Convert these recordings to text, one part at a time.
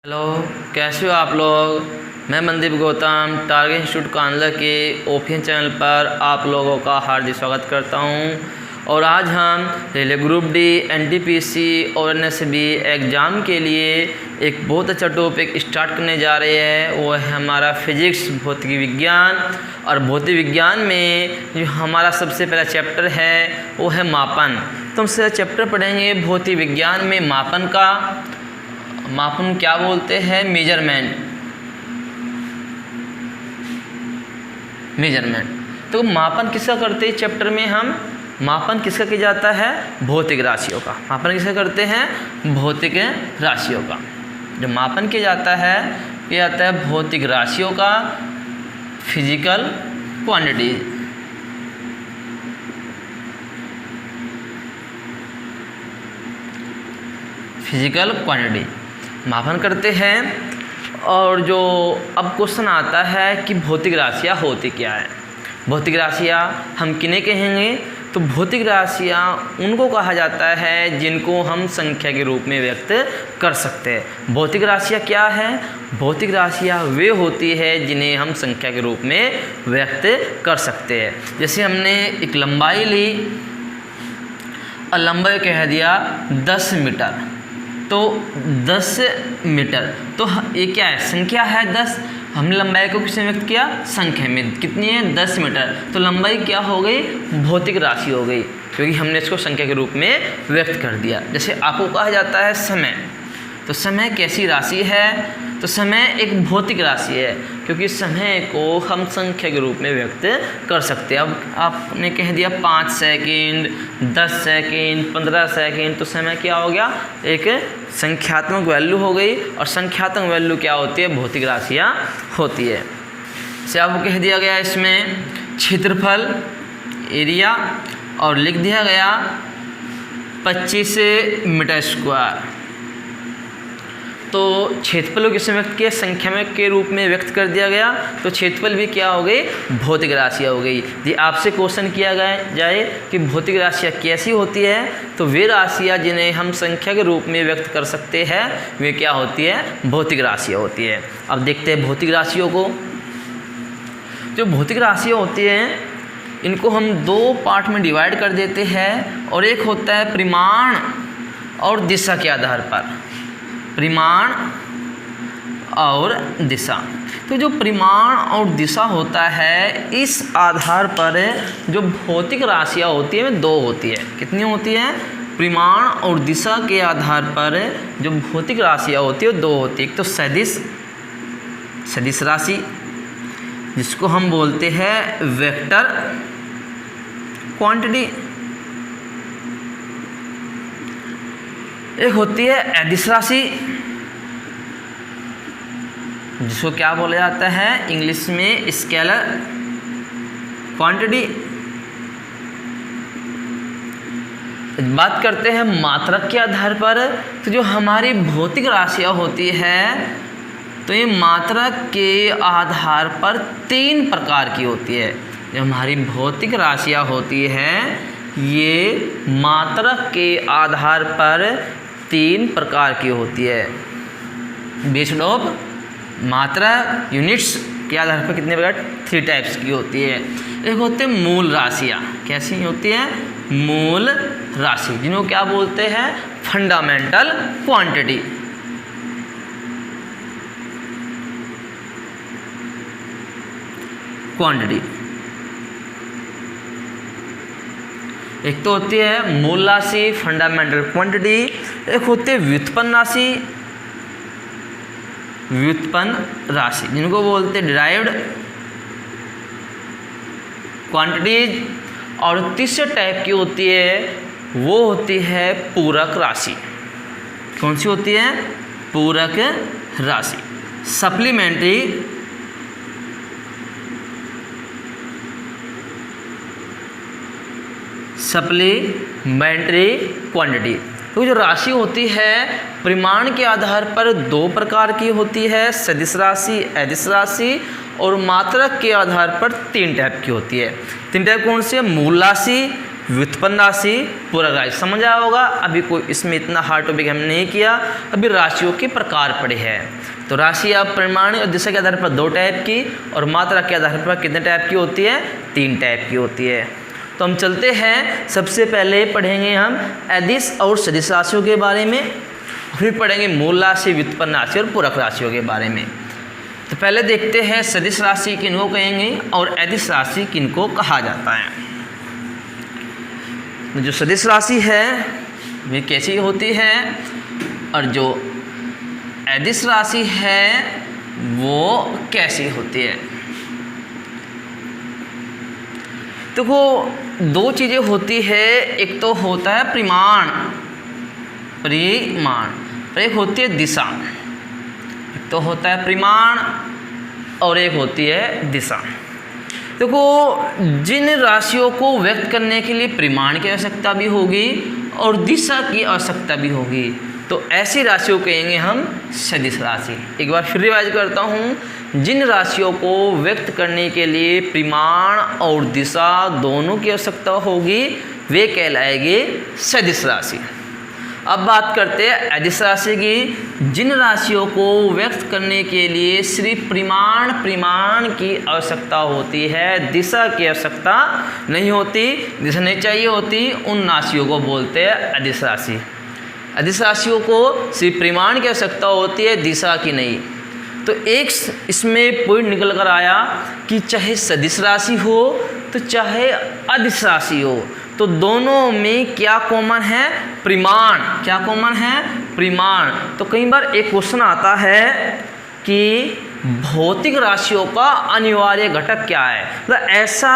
Hello, कैसे हो आप लोग। मैं मनदीप गौतम टारगेट इंस्टीट्यूट कानला के ओपीएन चैनल पर आप लोगों का हार्दिक स्वागत करता हूं। और आज हम रेलवे ग्रुप डी, एनटीपीसी और एनएसबी एग्ज़ाम के लिए एक बहुत अच्छा टॉपिक स्टार्ट करने जा रहे हैं। वो है हमारा फिजिक्स, भौतिक विज्ञान। और भौतिक विज्ञान में जो हमारा सबसे पहला चैप्टर है वो है मापन। तो हम से चैप्टर पढ़ेंगे भौतिक विज्ञान में मापन का। मापन क्या बोलते हैं? मेजरमेंट। तो मापन किसका करते हैं चैप्टर में हम? मापन किसका किया जाता है? भौतिक राशियों का। मापन किसका करते हैं? भौतिक राशियों का। जो मापन किया जाता है भौतिक राशियों का, फिजिकल क्वांटिटी। फिजिकल क्वांटिटी मापन करते हैं। और जो अब क्वेश्चन आता है कि भौतिक राशियाँ होती क्या है। भौतिक राशियाँ हम किन्हें कहेंगे? तो भौतिक राशियाँ उनको कहा जाता है जिनको हम संख्या के रूप में व्यक्त कर सकते हैं। भौतिक राशियाँ क्या है? भौतिक राशियाँ वे होती है जिन्हें हम संख्या के रूप में व्यक्त कर सकते हैं। जैसे हमने एक लंबाई ली और लंबाई कह दिया 10 मीटर, तो 10 मीटर तो ये क्या है? संख्या है 10। हमने लंबाई को किसने व्यक्त किया? संख्या में। कितनी है? 10 मीटर। तो लंबाई क्या हो गई? भौतिक राशि हो गई, क्योंकि हमने इसको संख्या के रूप में व्यक्त कर दिया। जैसे आपको कहा जाता है समय, तो समय कैसी राशि है? तो समय एक भौतिक राशि है, क्योंकि समय को हम संख्या के रूप में व्यक्त कर सकते हैं। अब आपने कह दिया 5 सेकेंड, 10 सेकेंड, 15 सेकेंड, तो समय क्या हो गया? एक संख्यात्मक वैल्यू हो गई। और संख्यात्मक वैल्यू क्या होती है? भौतिक राशियाँ होती है। जैसे आपको कह दिया गया इसमें क्षेत्रफल, एरिया, और लिख दिया गया 25 मीटर स्क्वायर। तो क्षेत्रफल को किसमें व्यक्त किया? संख्या में के रूप में व्यक्त कर दिया गया। तो क्षेत्रफल भी क्या हो गई? भौतिक राशियाँ हो गई। यदि आपसे क्वेश्चन किया जाए कि भौतिक राशियाँ कैसी होती है, तो वे राशियाँ जिन्हें हम संख्या के रूप में व्यक्त कर सकते हैं वे क्या होती है? भौतिक राशियाँ होती है। अब देखते हैं भौतिक राशियों को। जो भौतिक राशियाँ होती हैं इनको हम 2 पार्ट में डिवाइड कर देते हैं। और एक होता है परिमाण और दिशा के आधार पर। परिमाण और दिशा। तो जो परिमाण और दिशा होता है, इस आधार पर जो भौतिक राशियाँ होती है वे 2 होती है। कितनी होती है? परिमाण और दिशा के आधार पर जो भौतिक राशियाँ होती है 2 होती है। एक तो सदिश राशि, जिसको हम बोलते हैं वेक्टर क्वांटिटी। एक होती है अदिश राशि, जिसको क्या बोला जाता है इंग्लिश में? Scalar quantity. बात करते हैं मात्रक के आधार पर। तो जो हमारी भौतिक राशियाँ होती है, तो ये मात्रक के आधार पर 3 प्रकार की होती है। जो हमारी भौतिक राशियाँ होती है ये मात्रक के आधार पर 3 प्रकार की होती है। बेस्ड ऑफ मात्रा यूनिट्स के आधार पर कितने प्रकार? 3 टाइप्स की होती है। एक होते हैं मूल राशियाँ। कैसी होती है? मूल राशि, जिनको क्या बोलते हैं? Fundamental quantity. एक तो होती है मूल राशि, फंडामेंटल क्वांटिटी। एक होती है व्युत्पन्न राशि, जिनको बोलते हैं डिराइव्ड क्वांटिटीज। और तीसरे टाइप की होती है वो होती है पूरक राशि। कौन सी होती है? पूरक राशि, सप्लीमेंट्री क्वांटिटी। तो जो राशि होती है परिमाण के आधार पर 2 प्रकार की होती है, सदिश राशि, अदिश राशि। और मात्रक के आधार पर 3 टाइप की होती है। 3 टाइप कौन सी है? मूल राशि, व्युत्पन्न राशि, पूरक राशि। समझ आया होगा। अभी कोई इसमें इतना हार्ड टॉपिक हमने नहीं किया, अभी राशियों के प्रकार पढ़े हैं। तो राशि अब परिमाण और दिशा के आधार पर 2 टाइप की और मात्रा के आधार पर कितने टाइप की होती है? 3 टाइप की होती है। तो हम चलते हैं, सबसे पहले पढ़ेंगे हम अदिश और सदिश राशियों के बारे में, फिर पढ़ेंगे मूल राशि, व्युत्पन्न राशि और पूरक राशियों के बारे में। तो पहले देखते हैं सदिश राशि किनको कहेंगे और अदिश राशि किनको कहा जाता है। जो सदिश राशि है वे कैसी होती है और जो अदिश राशि है वो कैसी होती है? देखो, 2 चीज़ें होती है, एक तो होता है परिमाण, और एक होती है दिशा। एक तो होता है परिमाण और एक होती है दिशा। देखो, जिन राशियों को व्यक्त करने के लिए परिमाण की आवश्यकता भी होगी और दिशा की आवश्यकता भी होगी, तो ऐसी राशियों को कहेंगे हम सदिश राशि। एक बार फिर रिवाइज करता हूँ, जिन राशियों को व्यक्त करने के लिए परिमाण और दिशा दोनों की आवश्यकता होगी वे कहलाएगी सदिश राशि। अब बात करते हैं अदिश राशि की। जिन राशियों को व्यक्त करने के लिए सिर्फ परिमाण की आवश्यकता होती है, दिशा की आवश्यकता नहीं होती, दिशा नहीं चाहिए होती, उन राशियों को बोलते हैं अदिश राशि। अदिश राशियों को सिर्फ परिमाण की आवश्यकता होती है, दिशा की नहीं। तो एक इसमें पॉइंट निकल कर आया कि चाहे सदिश राशि हो तो चाहे अदिश राशि हो, तो दोनों में क्या कॉमन है? परिमाण। क्या कॉमन है? परिमाण। तो कई बार एक क्वेश्चन आता है कि भौतिक राशियों का अनिवार्य घटक क्या है, मतलब ऐसा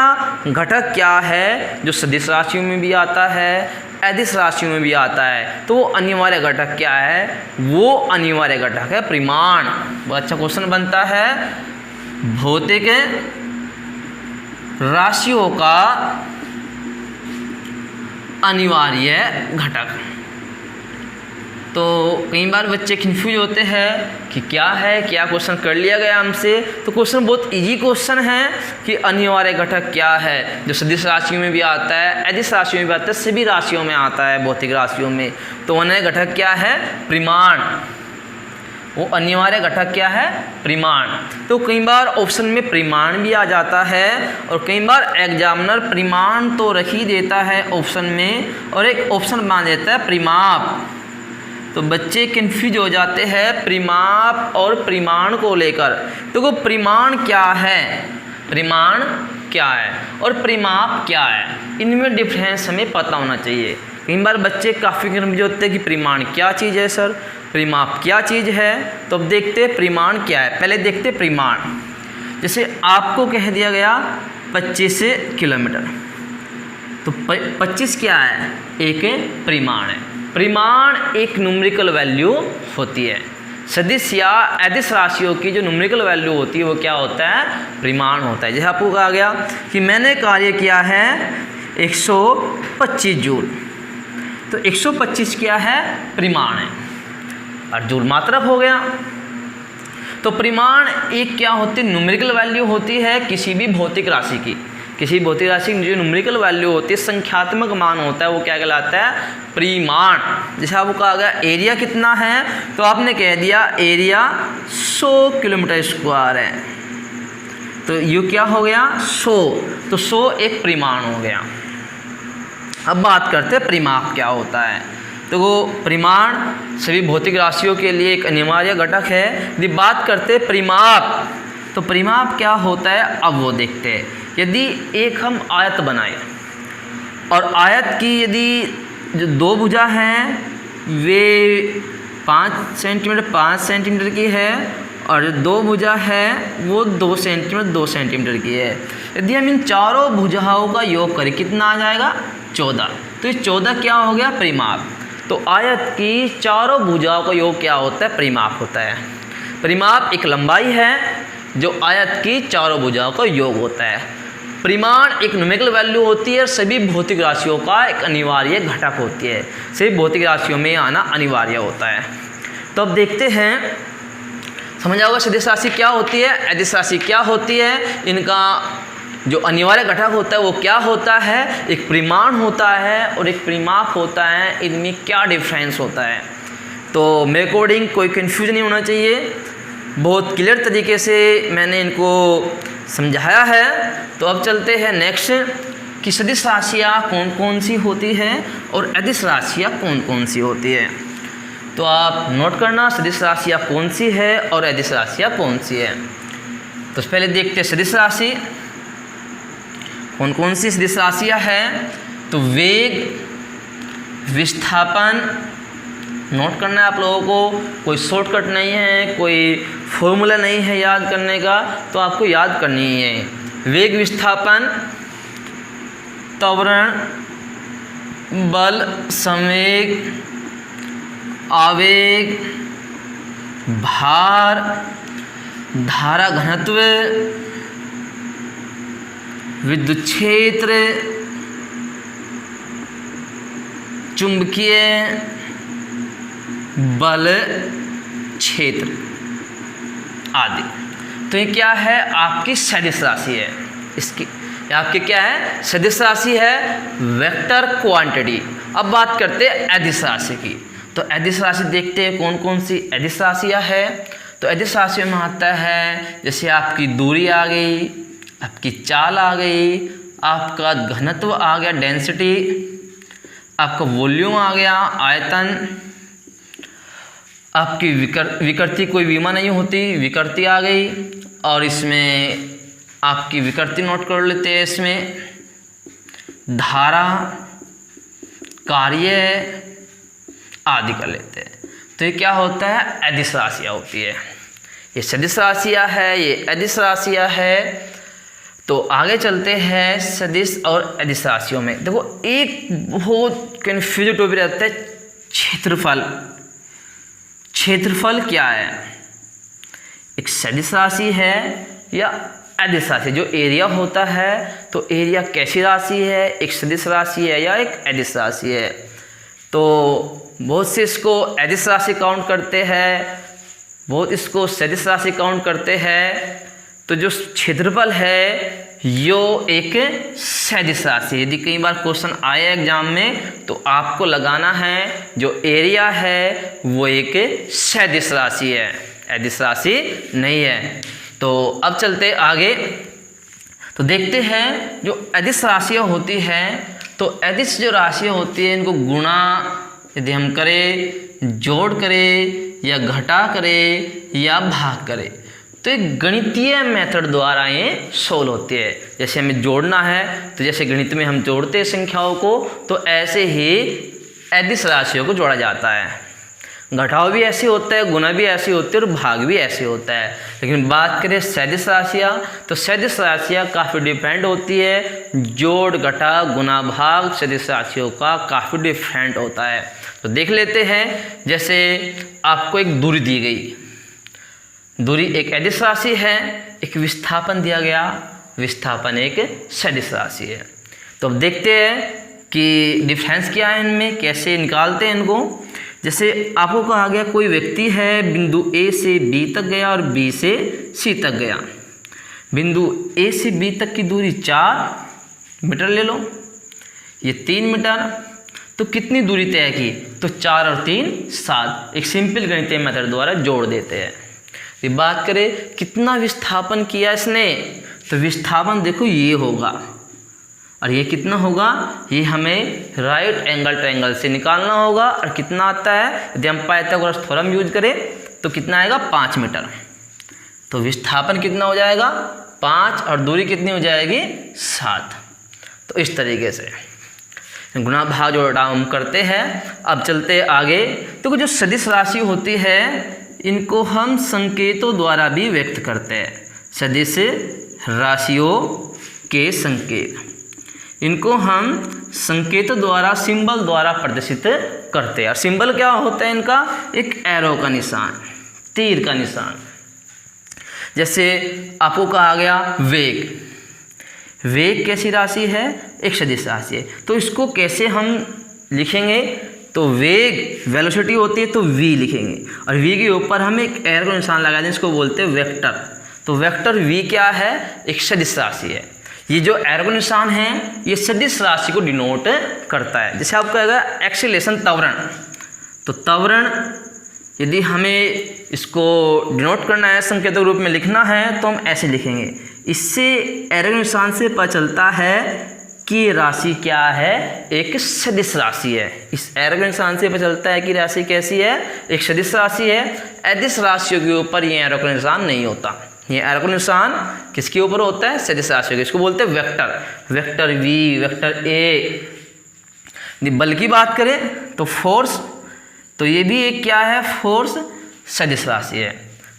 घटक क्या है जो सदिश राशियों में भी आता है, अदिश राशियों में भी आता है, तो वो अनिवार्य घटक क्या है? वो अनिवार्य घटक है परिमाण। बहुत अच्छा क्वेश्चन बनता है, भौतिक राशियों का अनिवार्य घटक। तो कई बार बच्चे कंफ्यूज होते हैं कि क्या है, क्या क्वेश्चन कर लिया गया हमसे। तो क्वेश्चन बहुत इजी क्वेश्चन है कि अनिवार्य घटक क्या है, जो सदिश राशियों में भी आता है, अदिश राशियों में भी आता है, सभी राशियों में आता है, भौतिक राशियों में। तो अनिवार्य घटक क्या है? परिमाण। वो अनिवार्य घटक क्या है? परिमाण। तो कई बार ऑप्शन में परिमाण भी आ जाता है और कई बार एग्जामिनर परिमाण तो रख ही देता है ऑप्शन में और एक ऑप्शन बना देता है परिमाप। तो बच्चे कंफ्यूज हो जाते हैं परिमाप और परिमाण को लेकर। देखो, परिमाण क्या है, परिमाण क्या है और परिमाप क्या है, इनमें डिफरेंस हमें पता होना चाहिए। कई बार बच्चे काफ़ी कंफ्यूज होते हैं कि परिमाण क्या चीज़ है सर, परिमाप क्या चीज़ है। तो अब देखते हैं परिमाण क्या है। पहले देखते हैं परिमाण। जैसे आपको कह दिया गया 25 किलोमीटर, तो 25 क्या है? एक परिमाण है। परिमाण एक न्यूमेरिकल वैल्यू होती है। सदिश या अदिश राशियों की जो न्यूमेरिकल वैल्यू होती है वो क्या होता है? परिमाण होता है। जैसे आपको कहा गया कि मैंने कार्य किया है 125 जूल, तो 125 क्या है? परिमाण है और जूल मात्रक हो गया। तो परिमाण एक क्या होती है? न्यूमेरिकल वैल्यू होती है किसी भी भौतिक राशि की। किसी भौतिक राशि की जो न्यूमेरिकल वैल्यू होती है, संख्यात्मक मान होता है, वो क्या कहलाता है? परिमाण। जैसे आपको कहा गया एरिया कितना है, तो आपने कह दिया एरिया 100 किलोमीटर स्क्वायर है, तो ये क्या हो गया? 100। तो 100 एक परिमाण हो गया। अब बात करते हैं परिमाप क्या होता है। तो वो परिमाण सभी भौतिक राशियों के लिए एक अनिवार्य घटक है। यदि बात करते हैं परिमाप, तो परिमाप क्या होता है अब वो देखते हैं। यदि एक हम आयत बनाएं और आयत की यदि जो 2 भुजा हैं वे 5 सेंटीमीटर की है और जो 2 भुजा है वो 2 सेंटीमीटर की है। यदि हम इन चारों भुजाओं का योग करें कितना आ जाएगा? 14। तो ये 14 क्या हो गया? परिमाप। तो आयत की चारों भुजाओं का योग क्या होता है? परिमाप होता है। परिमाप एक लंबाई है जो आयत की चारों भुजाओं का योग होता है। परिमाण एक न्यूमेरिकल वैल्यू होती है, सभी भौतिक राशियों का एक अनिवार्य घटक होती है। सभी भौतिक राशियों में आना अनिवार्य होता है। तो अब देखते हैं, समझ आओगे सदिश राशि क्या होती है, अदिश राशि क्या होती है, इनका जो अनिवार्य घटक होता है वो क्या होता है, एक परिमाण होता है और एक परिमाप होता है, इनमें क्या डिफरेंस होता है। तो मेरे अकॉर्डिंग कोई कन्फ्यूजन नहीं होना चाहिए, बहुत क्लियर तरीके से मैंने इनको समझाया है। तो अब चलते हैं नेक्स्ट कि सदिश राशियाँ कौन कौन सी होती हैं और अदिश राशियाँ कौन कौन सी होती है। तो आप नोट करना सदिश राशियाँ कौन सी है और अदिश राशियाँ कौन सी है। तो पहले देखते हैं सदिश राशि कौन कौन सी सदिश राशियाँ हैं। तो वेग, विस्थापन, नोट करना है आप लोगों को, कोई शॉर्टकट नहीं है, कोई फॉर्मूला नहीं है याद करने का, तो आपको याद करनी है। वेग, विस्थापन, त्वरण, बल, संवेग, आवेग, भार, धारा घनत्व, विद्युत क्षेत्र, चुंबकीय बल क्षेत्र आदि। तो ये क्या है, आपकी सदिश राशि है। इसकी आपकी क्या है, सदिश राशि है, वेक्टर क्वांटिटी। अब बात करते हैं अदिश राशि की। तो अदिश राशि देखते हैं कौन कौन सी अदिश राशियाँ है। तो अदिश राशियों में आता है जैसे आपकी दूरी आ गई, आपकी चाल आ गई, आपका घनत्व आ गया डेंसिटी, आपका वॉल्यूम आ गया आयतन, आपकी विकृति, कोई बीमा नहीं होती, विकृति आ गई, और इसमें आपकी विकृति नोट कर लेते हैं, इसमें धारा, कार्य आदि कर लेते हैं। तो ये क्या होता है, अदिश राशियाँ होती है। ये सदिश राशियाँ है, ये अदिश राशियाँ है। तो आगे चलते हैं सदिश और अदिश राशियों में। देखो एक बहुत कन्फ्यूजिंग टॉपिक रहता है, क्षेत्रफल। क्षेत्रफल क्या है, एक सदिश राशि है या अदिश राशि। जो एरिया होता है, तो एरिया कैसी राशि है, एक सदिश राशि है या एक अदिश राशि है। तो बहुत से इसको अदिश राशि काउंट करते हैं, बहुत इसको सदिश राशि काउंट करते हैं। तो जो क्षेत्रफल है यो एक सदिश राशि। यदि कई बार क्वेश्चन आए एग्जाम में तो आपको लगाना है जो एरिया है वो एक सदिश राशि है, अदिश राशि नहीं है। तो अब चलते आगे, तो देखते हैं जो अदिश राशियाँ होती हैं। तो अदिश जो राशियाँ होती हैं इनको गुणा यदि हम करें, जोड़ करें या घटा करें या भाग करें, तो एक गणितीय मेथड द्वारा ये सोल्व होती है। जैसे हमें जोड़ना है तो जैसे गणित में हम जोड़ते हैं संख्याओं को, तो ऐसे ही अदिश राशियों को जोड़ा जाता है। घटाव भी ऐसे होता है, गुना भी ऐसे होते हैं और भाग भी ऐसे होता है। लेकिन बात करें सदिश राशियाँ, तो सदिश राशियाँ काफ़ी डिफरेंट होती है। जोड़, घटा, गुना, भाग सदिश राशियों का काफ़ी डिफरेंट होता है। तो देख लेते हैं, जैसे आपको एक दूरी दी गई, दूरी एक अदिश राशि है, एक विस्थापन दिया गया, विस्थापन एक सदिश राशि है। तो अब देखते हैं कि डिफरेंस क्या है इनमें, कैसे निकालते हैं इनको। जैसे आपको कहा गया कोई व्यक्ति है, बिंदु ए से बी तक गया और बी से सी तक गया। बिंदु ए से बी तक की दूरी 4 मीटर ले लो, ये 3 मीटर। तो कितनी दूरी तय की, तो 4 और 3 7। एक सिंपल गणितीय मेथड द्वारा जोड़ देते हैं। ये बात करें कितना विस्थापन किया इसने, तो विस्थापन देखो ये होगा और ये कितना होगा, ये हमें राइट एंगल ट्रायंगल से निकालना होगा। और कितना आता है, यदि हम पाइथागोरस थ्योरम यूज करें तो कितना आएगा, 5 मीटर। तो विस्थापन कितना हो जाएगा, 5, और दूरी कितनी हो जाएगी, 7। तो इस तरीके से गुणा भाग जोड़ा हम करते हैं। अब चलते आगे। तो जो सदिश राशि होती है इनको हम संकेतों द्वारा भी व्यक्त करते हैं। सदिश राशियों के संकेत, इनको हम संकेतों द्वारा, सिंबल द्वारा प्रदर्शित करते हैं। और सिंबल क्या होता है इनका, एक एरो का निशान, तीर का निशान। जैसे आपको कहा गया वेग, वेग कैसी राशि है, एक सदिश राशि है। तो इसको कैसे हम लिखेंगे, तो वेग वेलोसिटी होती है तो v लिखेंगे, और v के ऊपर हम एक एरो का निशान लगा दें, इसको बोलते हैं वेक्टर। तो वेक्टर v क्या है, एक सदिश राशि है। ये जो एरो का निशान है ये सदिश राशि को डिनोट करता है। जैसे आपको कहेगा एक्सीलरेशन त्वरण, तो त्वरण यदि हमें इसको डिनोट करना है, संकेतक रूप में लिखना है, तो हम ऐसे लिखेंगे। इससे एरो के निशान से पता चलता है कि ये राशि क्या है, एक सदिश राशि है। इस एरो के निशान से पता चलता है कि राशि कैसी है, एक सदिश राशि है। अदिश राशियों के ऊपर ये एरो का निशान नहीं होता। ये एरो का निशान किसके ऊपर होता है, सदिश राशियों के। इसको बोलते हैं vector, vector v, vector a. बल की बात करें तो फोर्स, तो ये भी एक क्या है, फोर्स सदिश राशि है,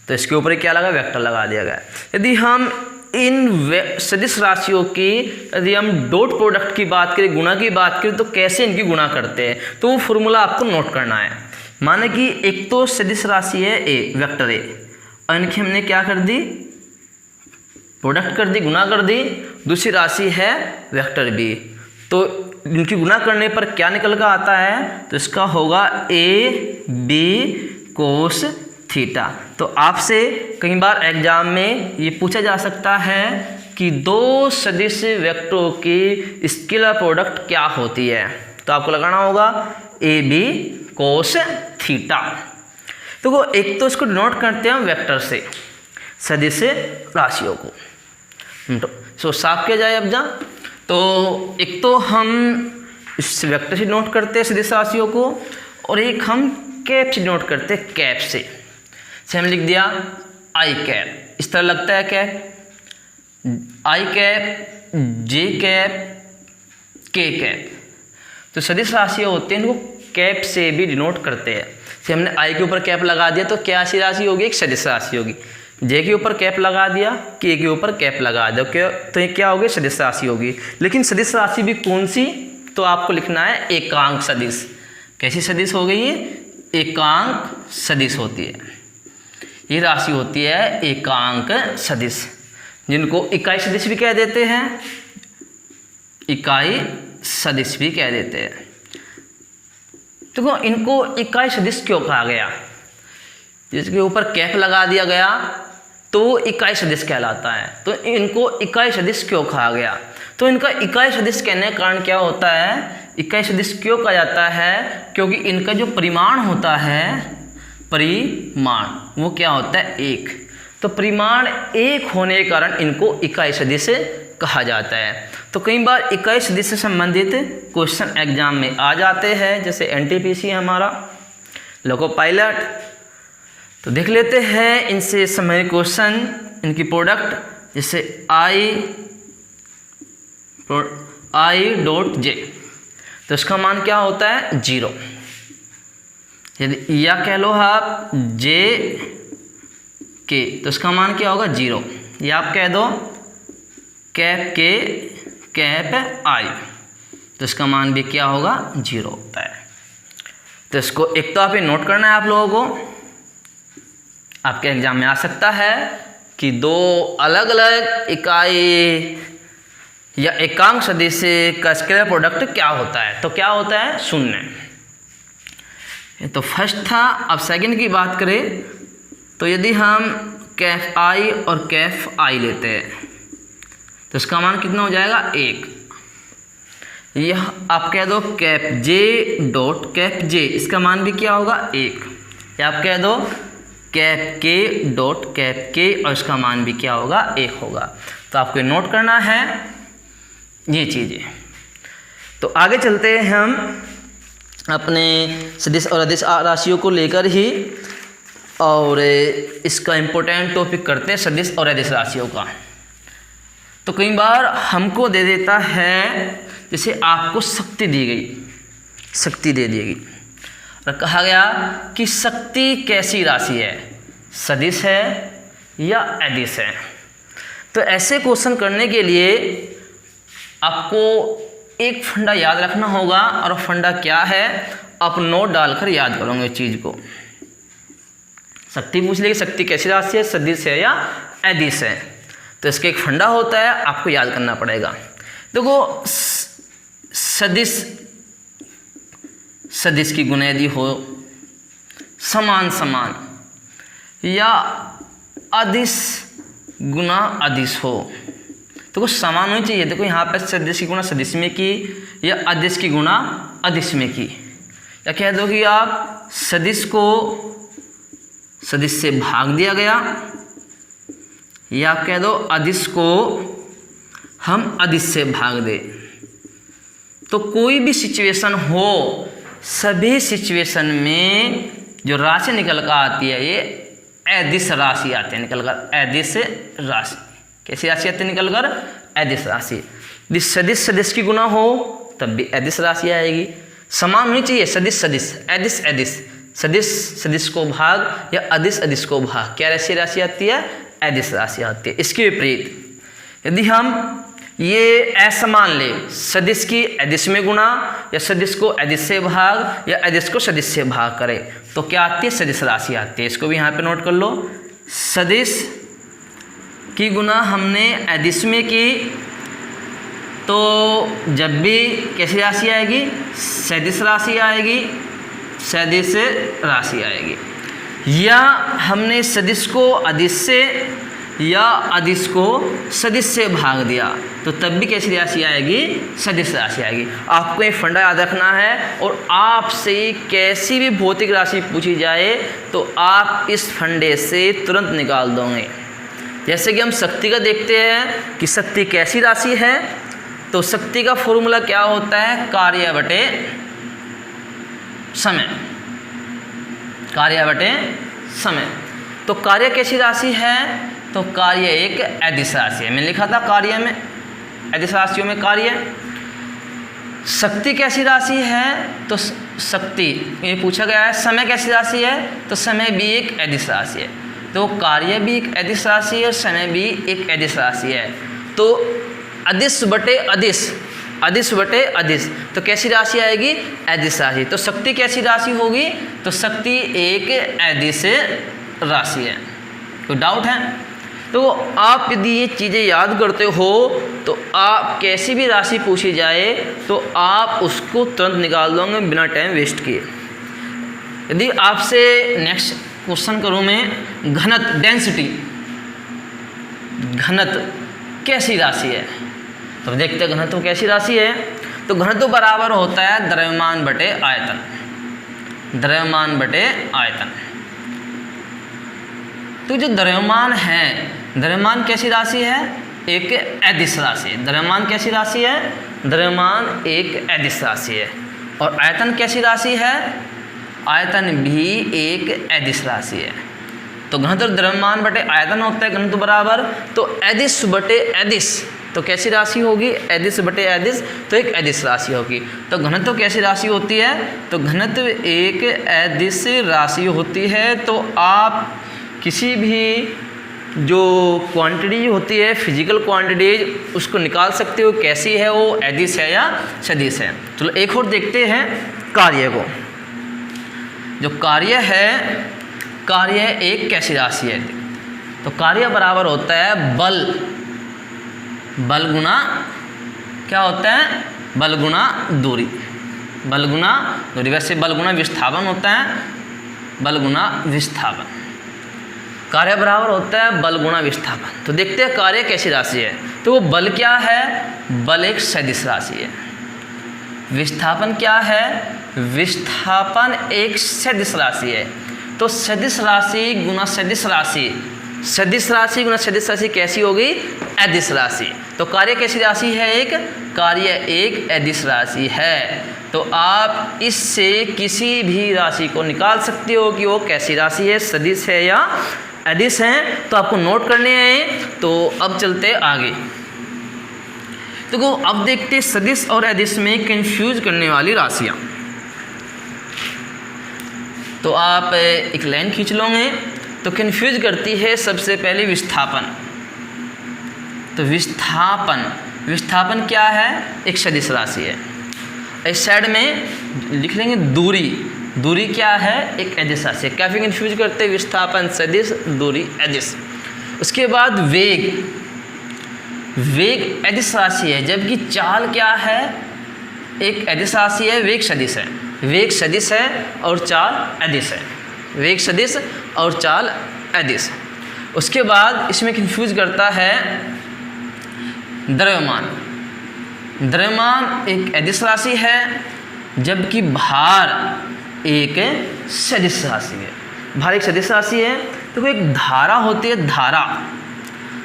तो इसके ऊपर क्या लगा, वेक्टर लगा दिया गया। यदि हम इन सदिश राशियों की यदि हम डॉट प्रोडक्ट की बात करें, गुणा की बात करें, तो कैसे इनकी गुणा करते हैं, तो वो फॉर्मूला आपको नोट करना है। माने कि एक तो सदिश राशि है ए, वेक्टर ए, और इनकी हमने क्या कर दी, प्रोडक्ट कर दी, गुणा कर दी। दूसरी राशि है वेक्टर बी, तो इनकी गुणा करने पर क्या निकल कर आता है, तो इसका होगा ए बी कोस थीटा। तो आपसे कई बार एग्जाम में ये पूछा जा सकता है कि दो सदिश वेक्टरों की स्केलर प्रोडक्ट क्या होती है, तो आपको लगाना होगा ए बी कोस थीटा। तो वो एक तो इसको डिनोट करते हैं वेक्टर से सदिश राशियों को, तो साफ किया जाए अब जा। तो एक तो हम इस वेक्टर से नोट करते हैं सदिश राशियों को, और एक हम कैप से नोट करते हैं, कैप से हमने लिख दिया आई कैप, इस तरह लगता है कैप, आई कैप, जे कैप, के कैप। तो सदिश राशियाँ होती हैं, इनको कैप से भी डिनोट करते हैं। जैसे हमने आई के ऊपर कैप लगा दिया तो क्या सी राशि होगी, एक सदिश राशि होगी। जे के ऊपर कैप लगा दिया, के ऊपर कैप लगा दिया, क्या तो ये क्या होगी, सदिश राशि होगी। लेकिन सदिश राशि भी कौन सी, तो आपको लिखना है एकांक सदिश। कैसी सदिश हो गई ये, एकांक सदिश होती है। ये राशि होती है एकांक सदिश, जिनको इकाई सदिश भी कह देते हैं, इकाई सदिश भी कह देते हैं। तो इनको इकाई सदिश क्यों कहा गया, जिसके ऊपर कैप लगा दिया गया तो वो इकाई सदिश कहलाता है। तो इनको इकाई सदिश क्यों कहा गया, तो इनका इकाई सदिश कहने का कारण क्या होता है, इकाई सदिश क्यों कहा जाता है, क्योंकि इनका जो परिमाण होता है, परिमाण वो क्या होता है, एक। तो परिमाण एक होने के कारण इनको इकाई सदिश कहा जाता है। तो कई बार इकाई सदिश से संबंधित क्वेश्चन एग्जाम में आ जाते हैं, जैसे एनटीपीसी हमारा लोको पायलट। तो देख लेते हैं इनसे संबंधित क्वेश्चन, इनकी प्रोडक्ट, जैसे आई डॉट जे, तो इसका मान क्या होता है, 0। यदि या कह लो आप जे के, तो इसका मान क्या होगा, 0। या आप कह दो कैप के कैप आई, तो इसका मान भी क्या होगा, 0 होता है। तो इसको एक तो आप ये नोट करना है आप लोगों को, आपके एग्जाम में आ सकता है कि दो अलग अलग इकाई या एकांक सदिश का स्केलर प्रोडक्ट क्या होता है, तो क्या होता है, शून्य। तो फर्स्ट था। अब सेकंड की बात करें तो यदि हम कैफ आई और कैफ आई लेते हैं तो इसका मान कितना हो जाएगा, 1। यह आप कह दो कैप जे डॉट कैप जे, इसका मान भी क्या होगा, 1। या आप कह दो कैप के डॉट कैप के, और इसका मान भी क्या होगा, 1 होगा। तो आपको नोट करना है ये चीज़ें। तो आगे चलते हैं हम अपने सदिश और अदिश राशियों को लेकर ही, और इसका इम्पोर्टेंट टॉपिक करते हैं सदिश और अदिश राशियों का। तो कई बार हमको दे देता है, जैसे आपको शक्ति दी गई, शक्ति दे दी गई और कहा गया कि शक्ति कैसी राशि है, सदिश है या अदिश है। तो ऐसे क्वेश्चन करने के लिए आपको एक फंडा याद रखना होगा, और फंडा क्या है, आप नोट डालकर याद करोगे चीज़ को। शक्ति पूछ लेगी, शक्ति कैसी राशि है, सदिश है या अदिश है, तो इसका एक फंडा होता है, आपको याद करना पड़ेगा। देखो सदिश की गुना यदि हो समान समान, या अदिश गुना अदिश हो, तो कुछ समान होनी चाहिए। देखो यहाँ पर सदिश की गुणा सदिश में की या अदिश की गुणा अदिश में की, या कह दो कि आप सदिश को सदिश से भाग दिया गया, या आप कह दो अदिश को हम अदिश से भाग दे। तो कोई भी सिचुएशन हो, सभी सिचुएशन में जो राशि निकल कर आती है ये अदिश राशि आती है निकल कर, अदिश राशि। कैसी राशि आती है निकल कर? अदिश राशि। यदि सदिश सदिश की गुना हो तब भी अदिश राशि आएगी। समान होनी चाहिए, सदिश सदिश, अदिश अदिश, सदिश सदिश को भाग या अदिश अदिश को भाग, क्या राशि आती है? अदिश राशि आती है। इसके विपरीत यदि हम ये ऐसा मान ले, सदिश की अदिश में गुणा या सदिश को अदिश से भाग या अदिश को सदिश से भाग करें तो क्या आती है? सदिश राशि आती है। इसको भी यहाँ पे नोट कर लो। सदिश की गुणा हमने अदिश में की तो जब भी कैसी राशि आएगी? सदिश राशि आएगी, सदिश राशि आएगी। या हमने सदिश को अदिश से या अदिश को सदिश से भाग दिया तो तब भी कैसी राशि आएगी? सदिश राशि आएगी। आपको ये फंडा याद रखना है, और आपसे कैसी भी भौतिक राशि पूछी जाए तो आप इस फंडे से तुरंत निकाल दोगे। जैसे कि हम शक्ति का देखते हैं कि शक्ति कैसी राशि है, तो शक्ति का फॉर्मूला क्या होता है? कार्य बटे समय, कार्य बटे समय। तो कार्य कैसी राशि है? तो कार्य एक अदिश राशि है। मैंने लिखा था कार्य में, अदिश राशियों में कार्य। शक्ति कैसी राशि है? तो शक्ति, ये पूछा गया है। समय कैसी राशि है? तो समय भी एक अदिश राशि है। तो कार्य भी एक अदिश राशि है और समय भी एक अदिश राशि है। तो अदिश बटे अदिश, अदिश बटे अदिश, तो कैसी राशि आएगी? अदिश राशि। तो शक्ति कैसी राशि होगी? तो शक्ति एक अदिश राशि है। कोई डाउट है? तो आप यदि ये चीज़ें याद करते हो तो आप कैसी भी राशि पूछी जाए तो आप उसको तुरंत निकाल दोगे बिना टाइम वेस्ट किए। यदि आपसे नेक्स्ट क्वेश्चन करूँ मैं, घनत्व, डेंसिटी, घनत्व कैसी राशि है? तो देखते हैं घनत्व कैसी राशि है। तो घनत्व बराबर होता है द्रव्यमान बटे आयतन, द्रव्यमान बटे आयतन। तो जो द्रव्यमान है, द्रव्यमान कैसी राशि है? एक अदिश राशि है। द्रव्यमान कैसी राशि है? द्रव्यमान एक अदिश राशि है। और आयतन कैसी राशि है? आयतन भी एक अदिश राशि है। तो घनत्व द्रव्यमान बटे आयतन होता है घनत्व बराबर, तो अदिश बटे अदिश, तो कैसी राशि होगी? अदिश बटे अदिश, तो एक अदिश राशि होगी। तो घनत्व कैसी राशि होती है? तो घनत्व एक अदिश राशि होती है। तो आप किसी भी जो क्वांटिटी होती है, फिजिकल क्वांटिटी, उसको निकाल सकते हो कैसी है वो, अदिश है या सदिश है। चलो एक और देखते हैं कार्य को। जो कार्य है, कार्य एक कैसी राशि है? तो कार्य बराबर होता है बल, बल गुना क्या होता है? बल गुना दूरी, बल गुना दूरी। वैसे बल गुना विस्थापन होता है, बल गुना विस्थापन। कार्य बराबर होता है बल गुना विस्थापन। तो देखते हैं कार्य कैसी राशि है। तो वो बल क्या है? बल एक सदिश राशि है। विस्थापन क्या है? विस्थापन एक सदिश राशि है। तो सदिश राशि गुना सदिश राशि, सदिश राशि गुना सदिश राशि कैसी होगी? अदिश राशि। तो कार्य कैसी राशि है? एक कार्य एक अदिश राशि है। तो आप इससे किसी भी राशि को निकाल सकते हो कि वो कैसी राशि है, सदिश है या अदिश है। तो आपको नोट करने हैं। तो अब चलते आगे। तो अब देखते सदिश और अदिश में कंफ्यूज करने वाली राशियाँ। तो आप एक लाइन खींच लोगे। तो कंफ्यूज करती है सबसे पहले विस्थापन। तो विस्थापन, विस्थापन क्या है? एक सदिश राशि है। इस साइड में लिख लेंगे दूरी, दूरी क्या है? एक अदिश राशि है। काफ़ी कंफ्यूज करते हैं, विस्थापन सदिश, दूरी अदिश। उसके बाद वेग, वेग अदिश राशि है, जबकि चाल क्या है? एक अदिश राशि है, वेग सदिश है। वेग सदिश है और चाल अदिश है, वेग सदिश और चाल अदिश। उसके बाद इसमें कंफ्यूज करता है द्रव्यमान, द्रव्यमान एक अदिश राशि है, जबकि भार एक सदिश राशि है। भार एक सदिश राशि है। तो एक धारा होती है, धारा,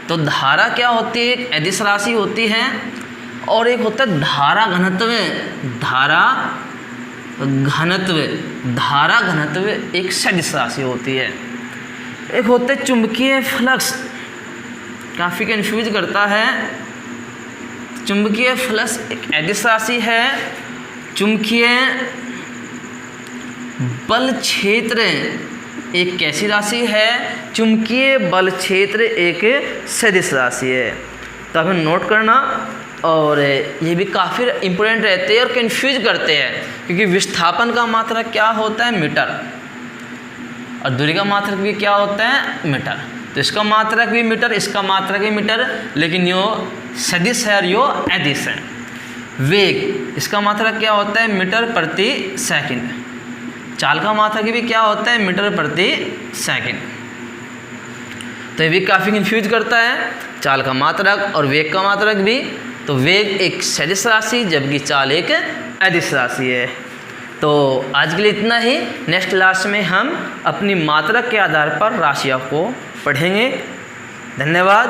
तो धारा क्या होती है, एक अदिश राशि होती है, और एक होता है धारा घनत्व। धारा घनत्व, धारा घनत्व एक सदिश राशि होती है। एक होता है चुंबकीय फ्लक्स, काफ़ी कंफ्यूज करता है। चुंबकीय फ्लक्स एक अदिश राशि है। चुंबकीय बल क्षेत्र एक कैसी राशि है, चुंबकीय बल क्षेत्र एक सदिश राशि है। तो हमें नोट करना, और ये भी काफ़ी इम्पोर्टेंट रहते हैं और कंफ्यूज करते हैं, क्योंकि विस्थापन का मात्रक क्या होता है, मीटर, और दूरी का मात्रक भी क्या होता है, मीटर। तो इसका मात्रक भी मीटर, इसका मात्रक भी मीटर, लेकिन यो सदिश है और यो अदिश है। वेग, इसका मात्रक क्या होता है, मीटर प्रति सेकंड। चाल का मात्रक भी क्या होता है, मीटर प्रति सेकंड। तो ये भी काफ़ी कंफ्यूज करता है, चाल का मात्रक और वेग का मात्रक भी। तो वेग एक सदिश राशि, जबकि चाल एक अदिश राशि है। तो आज के लिए इतना ही। नेक्स्ट क्लास में हम अपनी मात्रक के आधार पर राशियों को पढ़ेंगे। धन्यवाद।